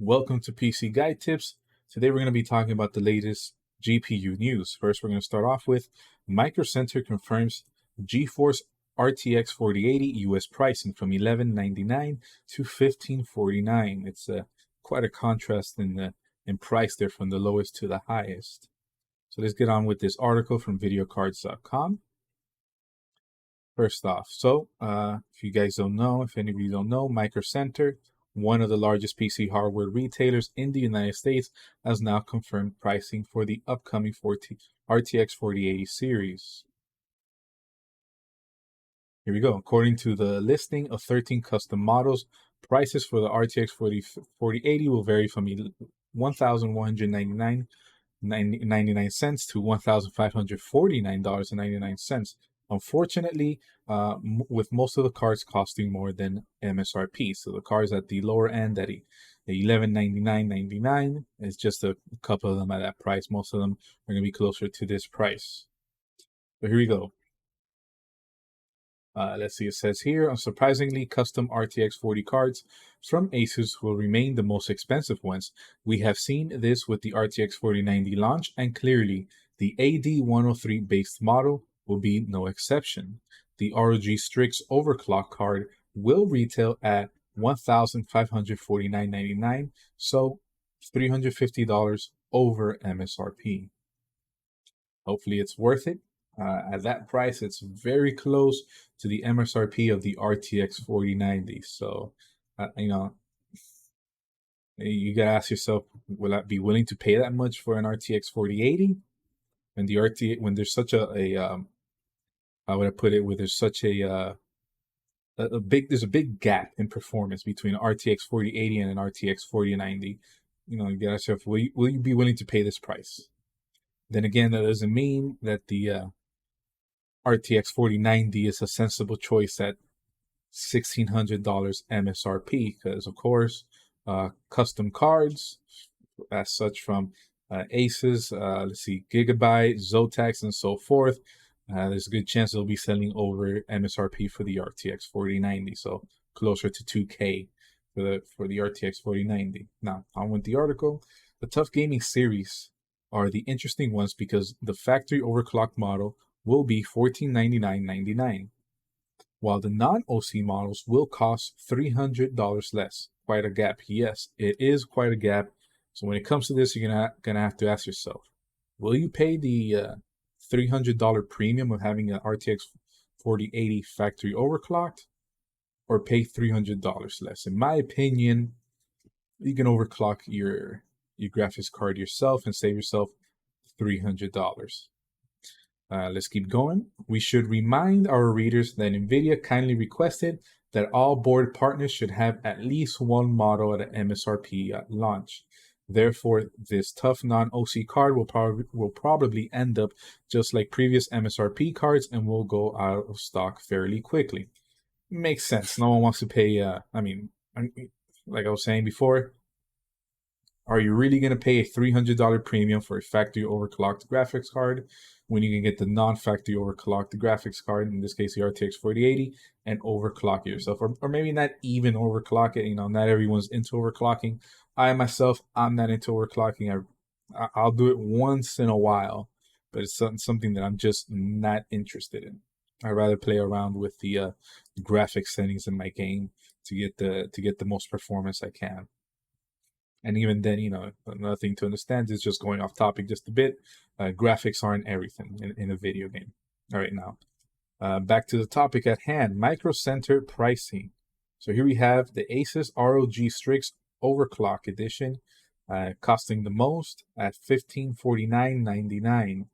Welcome to PC Guide Tips. Today we're going to be talking about the latest GPU news. First, we're going to start off with Micro Center confirms GeForce RTX 4080 US pricing from $1199 to $1549. It's quite a contrast in price there from the lowest to the highest. So let's get on with this article from videocards.com. First off, if you guys don't know, if any of you don't know, Micro Center, one of the largest PC hardware retailers in the United States, has now confirmed pricing for the upcoming RTX 4080 series. Here we go. According to the listing of 13 custom models, prices for the RTX 4080 will vary from $1,199.99 to $1,549.99. Unfortunately, with most of the cards costing more than MSRP. So the cards at the lower end at the $1199.99 is just a couple of them at that price. Most of them are going to be closer to this price. So here we go. Let's see, it says here, unsurprisingly, custom RTX 40 cards from Asus will remain the most expensive ones. We have seen this with the RTX 4090 launch, and clearly, the AD103 based model will be no exception. The ROG Strix overclock card will retail at $1,549.99, so $350 over MSRP. Hopefully it's worth it. At that price, it's very close to the MSRP of the RTX 4090. So, you gotta ask yourself, will I be willing to pay that much for an RTX 4080? When there's such how would I put it? Where there's such a big gap in performance between an RTX 4080 and an RTX 4090. You gotta ask yourself, will you be willing to pay this price? Then again, that doesn't mean that the RTX 4090 is a sensible choice at $1,600 MSRP, because of course, custom cards as such from Asus, Gigabyte, Zotac, and so forth. There's a good chance they'll be selling over MSRP for the RTX 4090, so closer to 2K for the RTX 4090. Now, on with the article. The Tough Gaming series are the interesting ones because the factory overclocked model will be $1,499.99, while the non-OC models will cost $300 less. Quite a gap. Yes, it is quite a gap. So when it comes to this, you're gonna have to ask yourself, will you pay the $300 premium of having an RTX 4080 factory overclocked, or pay $300 less? In my opinion, you can overclock your graphics card yourself and save yourself $300. Let's keep going. We should remind our readers that NVIDIA kindly requested that all board partners should have at least one model at an MSRP at launch. Therefore, this tough non-OC card will probably end up just like previous MSRP cards and will go out of stock fairly quickly. Makes sense. No one wants to pay. Like I was saying before, are you really going to pay a $300 premium for a factory overclocked graphics card when you can get the non-factory overclocked graphics card, in this case the RTX 4080, and overclock it yourself? Or maybe not even overclock it. Not everyone's into overclocking. I'm not into overclocking. I'll do it once in a while, but it's something that I'm just not interested in. I'd rather play around with the graphics settings in my game to get the most performance I can. And even then, another thing to understand is, just going off topic just a bit, graphics aren't everything in a video game. All right, now, back to the topic at hand, Micro Center pricing. So here we have the Asus ROG Strix Overclock Edition, costing the most at $1,549.99.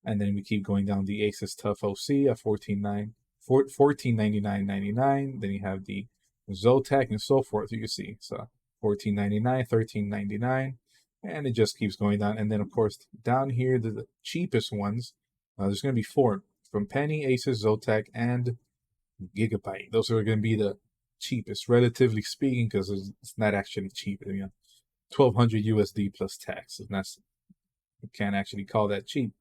And then we keep going down the Asus TUF OC at $1499.99. Then you have the Zotac and so forth, you can see. So $1499, $1399, and it just keeps going down. And then, of course, down here, the cheapest ones, there's going to be four, from Penny, Asus, Zotac, and Gigabyte. Those are going to be the cheapest, relatively speaking, because it's not actually cheap. 1,200 USD plus tax. And you can't actually call that cheap.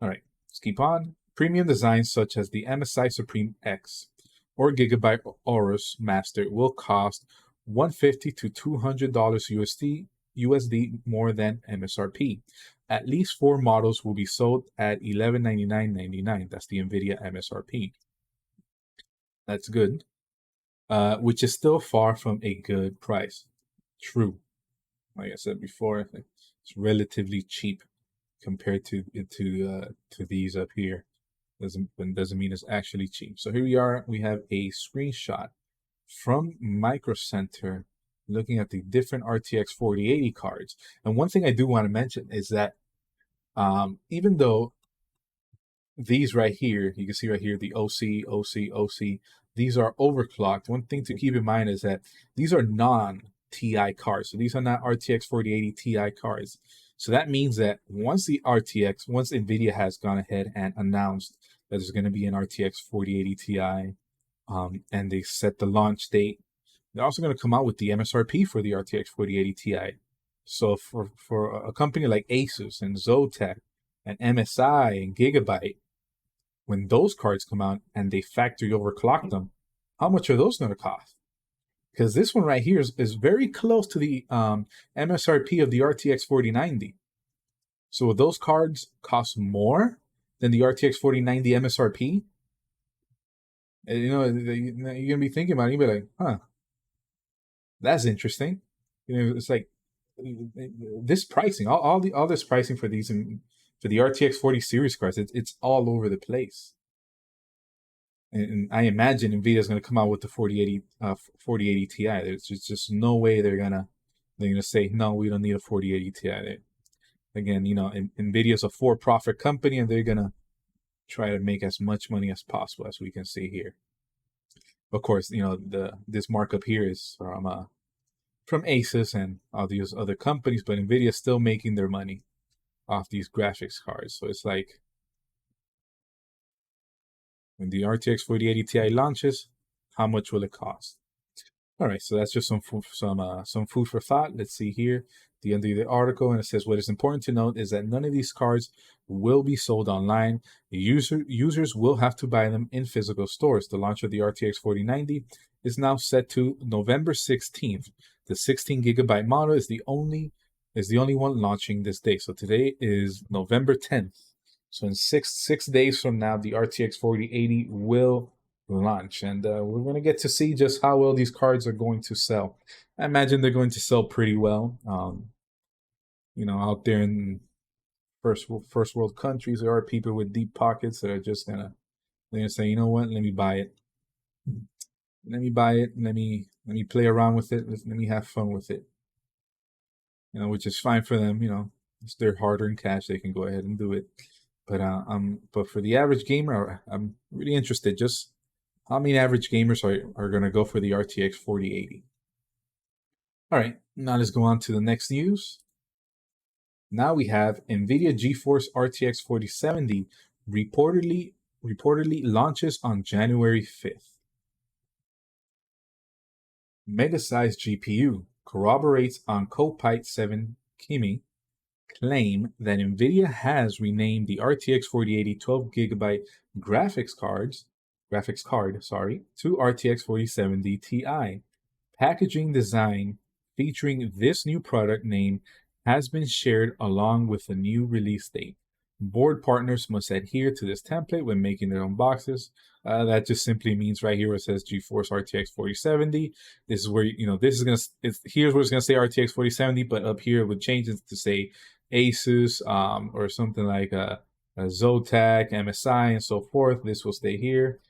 All right, let's keep on. Premium designs such as the MSI Supreme X or Gigabyte Aorus Master will cost $150 to $200 USD more than MSRP. At least 4 models will be sold at $1199.99. That's the NVIDIA MSRP. That's good, which is still far from a good price. True. Like I said before, it's relatively cheap compared to these up here. Doesn't mean it's actually cheap. So here we are. We have a screenshot from Micro Center looking at the different RTX 4080 cards. And one thing I do want to mention is that even though these right here, you can see right here, the OC, these are overclocked. One thing to keep in mind is that these are non-TI cards. So these are not RTX 4080 Ti cards. So that means that once NVIDIA has gone ahead and announced that there's going to be an RTX 4080 Ti, and they set the launch date, they're also going to come out with the MSRP for the RTX 4080 Ti. So for a company like Asus and Zotac and MSI and Gigabyte, when those cards come out and they factory overclock them, how much are those going to cost? Because this one right here is very close to the MSRP of the RTX 4090. So would those cards cost more than the RTX 4090 MSRP? And, you're going to be thinking about it. You'll be like, huh, that's interesting. It's like this pricing, all this pricing for these, for the RTX 40 series cards, it's all over the place. And I imagine NVIDIA is going to come out with the 4080 Ti. There's just no way they're gonna say no, we don't need a 4080 Ti. Again, NVIDIA is a for-profit company, and they're gonna try to make as much money as possible, as we can see here. Of course, this markup here is from Asus and all these other companies, but NVIDIA is still making their money off these graphics cards. So it's like, when the RTX 4080 Ti launches, how much will it cost? All right, so that's just some food for thought. Let's see here, the end of the article, and it says, what is important to note is that none of these cards will be sold online. Users will have to buy them in physical stores. The launch of the RTX 4090 is now set to November 16th. The 16 gigabyte model is the only one launching this day. So today is November 10th. So in six days from now, the RTX 4080 will launch, and we're going to get to see just how well these cards are going to sell. I imagine they're going to sell pretty well. Out there in first world countries, there are people with deep pockets that are just they're gonna say, you know what, let me buy it. Let me play around with it. Let me have fun with it. Which is fine for them. It's their hard-earned cash. They can go ahead and do it. But for the average gamer, I'm really interested. Just how many average gamers are going to go for the RTX 4080? All right, now let's go on to the next news. Now we have NVIDIA GeForce RTX 4070 reportedly launches on January 5th. Mega-sized GPU corroborates on Kopite 7 Kimi claim that NVIDIA has renamed the RTX 4080 12GB graphics card, to RTX 4070 Ti. Packaging design featuring this new product name has been shared along with the new release date. Board partners must adhere to this template when making their own boxes. That just simply means right here where it says GeForce RTX 4070. This is where here's where it's gonna say RTX 4070, but up here it would change it to say Asus or something like a Zotac, MSI, and so forth. This will stay here.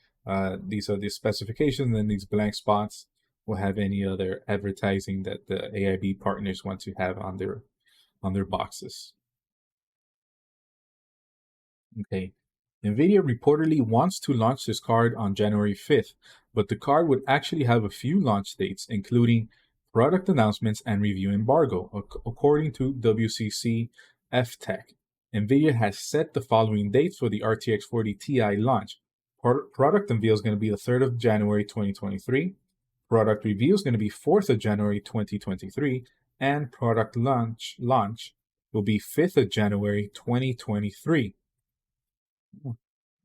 These are the specifications, and then these blank spots will have any other advertising that the AIB partners want to have on their boxes. Okay. NVIDIA reportedly wants to launch this card on January 5th, but the card would actually have a few launch dates, including product announcements and review embargo, according to WCC F-Tech. NVIDIA has set the following dates for the RTX 40 Ti launch. Product unveil is going to be the 3rd of January 2023. Product review is going to be 4th of January 2023. And product launch will be 5th of January 2023.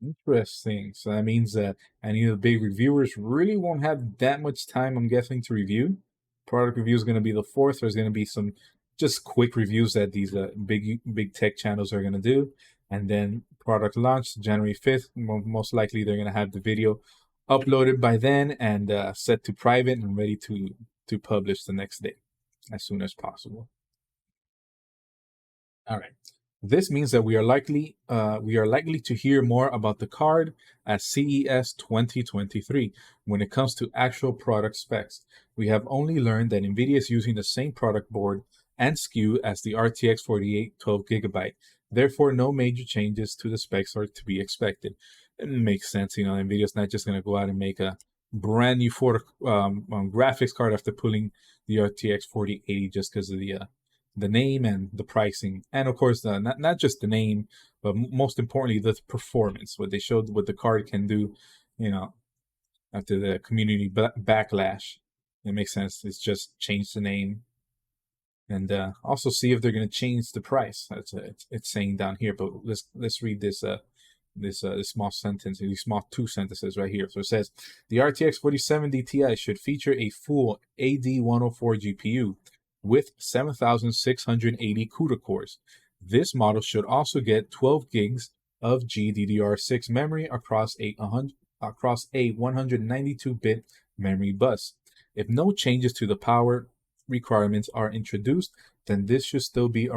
Interesting. So that means that any of the big reviewers really won't have that much time, I'm guessing, to review. product review is going to be the 4th. There's going to be some just quick reviews that these big tech channels are going to do. And then product launch January 5th. Most likely they're going to have the video uploaded by then and set to private and ready to publish the next day as soon as possible. All right. This means that we are likely to hear more about the card at CES 2023 when it comes to actual product specs. We have only learned that NVIDIA is using the same product board and SKU as the RTX 48 12GB. Therefore, no major changes to the specs are to be expected. It makes sense, you know. NVIDIA's not just going to go out and make a brand new graphics card after pulling the RTX 4080 just because of the name and the pricing, and of course not just the name, but most importantly the performance. What they showed, what the card can do, you know, after the community backlash. It makes sense. It's just change the name, and also see if they're going to change the price. It's saying down here, but let's read this small sentence, these small 2 sentences right here. So it says the RTX 4070 Ti should feature a full AD104 GPU with 7,680 CUDA cores. This model should also get 12 gigs of GDDR6 memory across a 192-bit memory bus. If no changes to the power requirements are introduced, then this should still be a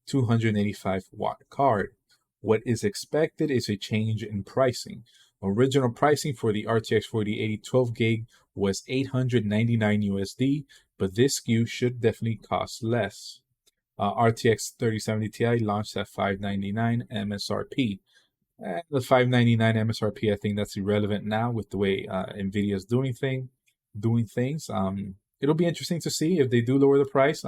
285-watt card. What is expected is a change in pricing. Original pricing for the RTX 4080 12GB was $899 USD, but this SKU should definitely cost less. RTX 3070 Ti launched at $599 MSRP. The $599 MSRP, I think that's irrelevant now with the way NVIDIA is doing things. It'll be interesting to see if they do lower the price.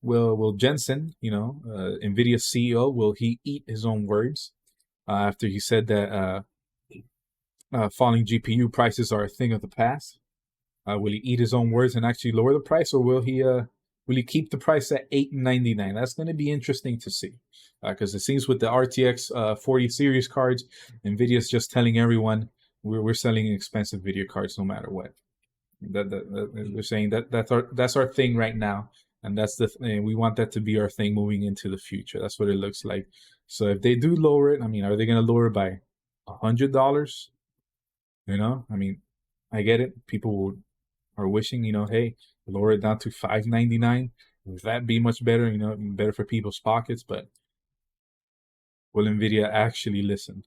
Will Jensen, you know, NVIDIA CEO, will he eat his own words after he said that falling GPU prices are a thing of the past? Will he eat his own words and actually lower the price, or will he keep the price at $899? That's going to be interesting to see, because it seems with the RTX 40 series cards, NVIDIA's just telling everyone we're selling expensive video cards no matter what. They're saying that's our thing right now, and that's the thing. We want that to be our thing moving into the future. That's what it looks like. So if they do lower it, I mean, are they going to lower it by $100? You know, I mean, I get it. People are wishing, you know, hey, lower it down to $599. Would that be much better? You know, better for people's pockets. But will NVIDIA actually listen?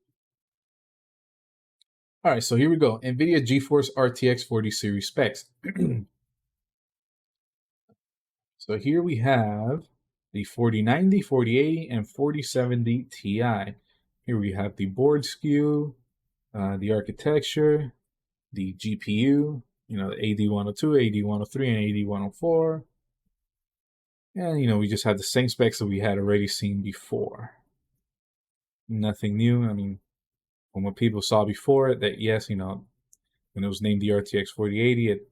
All right, so here we go. NVIDIA GeForce RTX 40 series specs. So here we have the 4090, 4080, and 4070 Ti. Here we have the board SKU, the architecture, the GPU, you know, the AD102, AD103, and AD104. And, you know, we just have the same specs that we had already seen before. Nothing new. I mean, from what people saw before, that yes, you know, when it was named the RTX 4080, it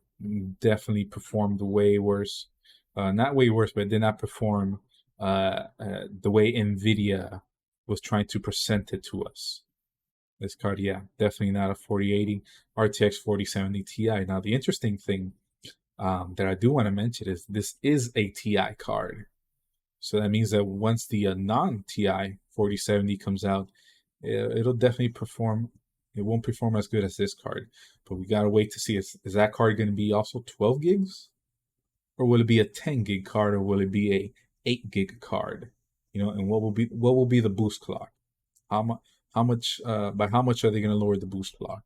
definitely performed way worse. Not way worse, but it did not perform the way NVIDIA was trying to present it to us. This card, yeah, definitely not a 4080. RTX 4070 Ti. Now, the interesting thing that I do want to mention is this is a Ti card. So that means that once the non-Ti 4070 comes out, it'll definitely perform. It won't perform as good as this card. But we got to wait to see, is that card going to be also 12 gigs? Or will it be a 10 gig card, or will it be a 8 gig card? You know, and what will be the boost clock? By how much are they going to lower the boost clock?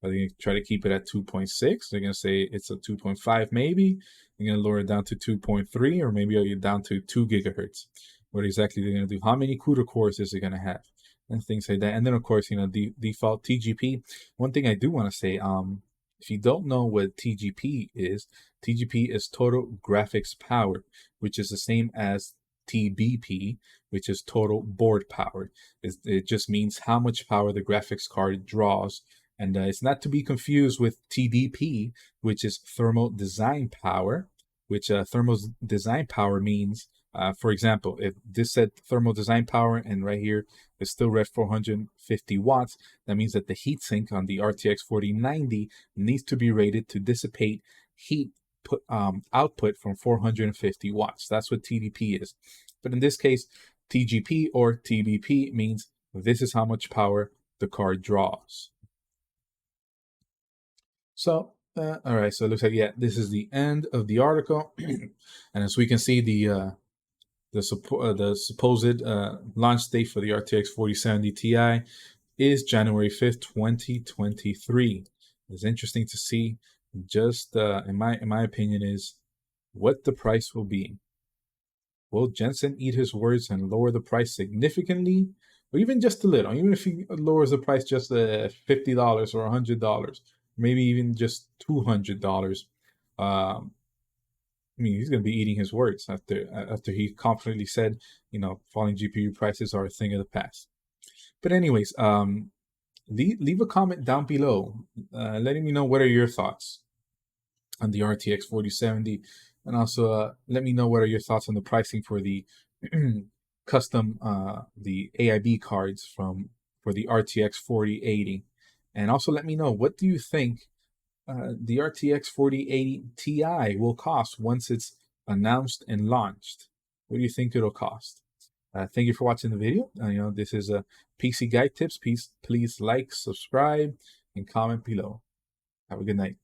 Are they going to try to keep it at 2.6? They're going to say it's a 2.5 maybe. They're going to lower it down to 2.3, or maybe are you down to 2 gigahertz? What exactly they're going to do? How many CUDA cores is it going to have? And things like that. And then of course, you know, the default TGP. One thing I do want to say, if you don't know what TGP is total graphics power, which is the same as TBP, which is total board power. It just means how much power the graphics card draws. And it's not to be confused with TDP, which is thermal design power, which thermal design power means For example, if this said thermal design power and right here is still read 450 watts, that means that the heatsink on the RTX 4090 needs to be rated to dissipate heat output from 450 watts. That's what TDP is. But in this case, TGP or TBP means this is how much power the card draws. So, all right, so it looks like, yeah, this is the end of the article. And as we can see, the supposed launch date for the RTX 4070 Ti is January 5th, 2023. It's interesting to see, just in my opinion, is what the price will be. Will Jensen eat his words and lower the price significantly, or even just a little? Even if he lowers the price just $50 or $100, maybe even just $200. I mean, he's going to be eating his words after he confidently said, falling GPU prices are a thing of the past. But anyways, leave a comment down below, letting me know what are your thoughts on the RTX 4070, and also let me know what are your thoughts on the pricing for the custom the AIB cards for the RTX 4080, and also let me know what do you think the RTX 4080 Ti will cost once it's announced and launched. What do you think it'll cost? Thank you for watching the video. This is a PC Guide Tips. Please like, subscribe, and comment below. Have a good night.